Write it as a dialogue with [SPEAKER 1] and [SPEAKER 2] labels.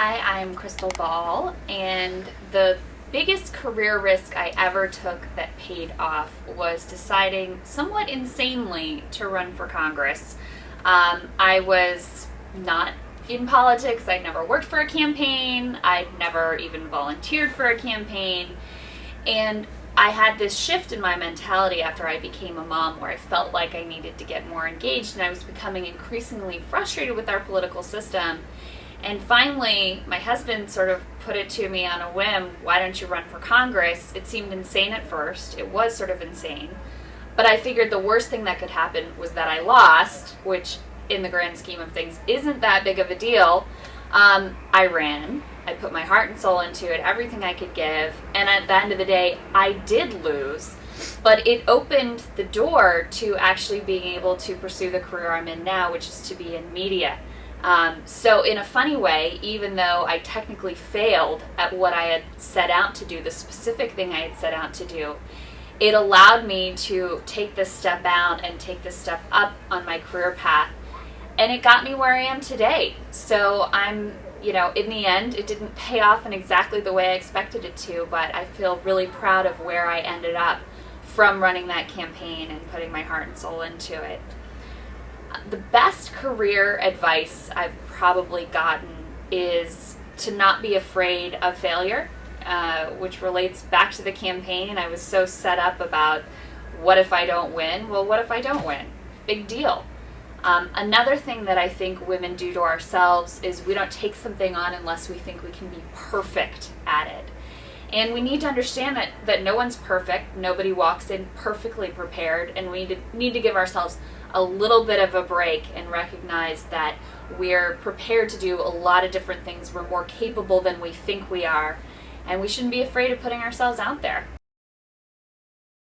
[SPEAKER 1] Hi, I'm Krystal Ball, and the biggest career risk I ever took that paid off was deciding somewhat insanely to run for Congress. I was not in politics. I'd never worked for a campaign. I'd never even volunteered for a campaign. And I had this shift in my mentality after I became a mom where I felt like I needed to get more engaged, and I was becoming increasingly frustrated with our political system. And finally, my husband sort of put it to me on a whim, why don't you run for Congress? It seemed insane at first. It was sort of insane. But I figured the worst thing that could happen was that I lost, which in the grand scheme of things isn't that big of a deal. I ran. I put my heart and soul into it, everything I could give. And at the end of the day, I did lose. But it opened the door to actually being able to pursue the career I'm in now, which is to be in media. So in a funny way, even though I technically failed at what I had set out to do, the specific thing I had set out to do, it allowed me to take this step out and take this step up on my career path. And it got me where I am today. So I'm, in the end, it didn't pay off in exactly the way I expected it to, but I feel really proud of where I ended up from running that campaign and putting my heart and soul into it. The best career advice I've probably gotten is to not be afraid of failure, which relates back to the campaign. I was so set up about what if I don't win? Well, what if I don't win? Big deal. Another thing that I think women do to ourselves is we don't take something on unless we think we can be perfect at it. And we need to understand that no one's perfect. Nobody walks in perfectly prepared, and we need to give ourselves a little bit of a break and recognize that we're prepared to do a lot of different things. We're more capable than we think we are, and we shouldn't be afraid of putting ourselves out there.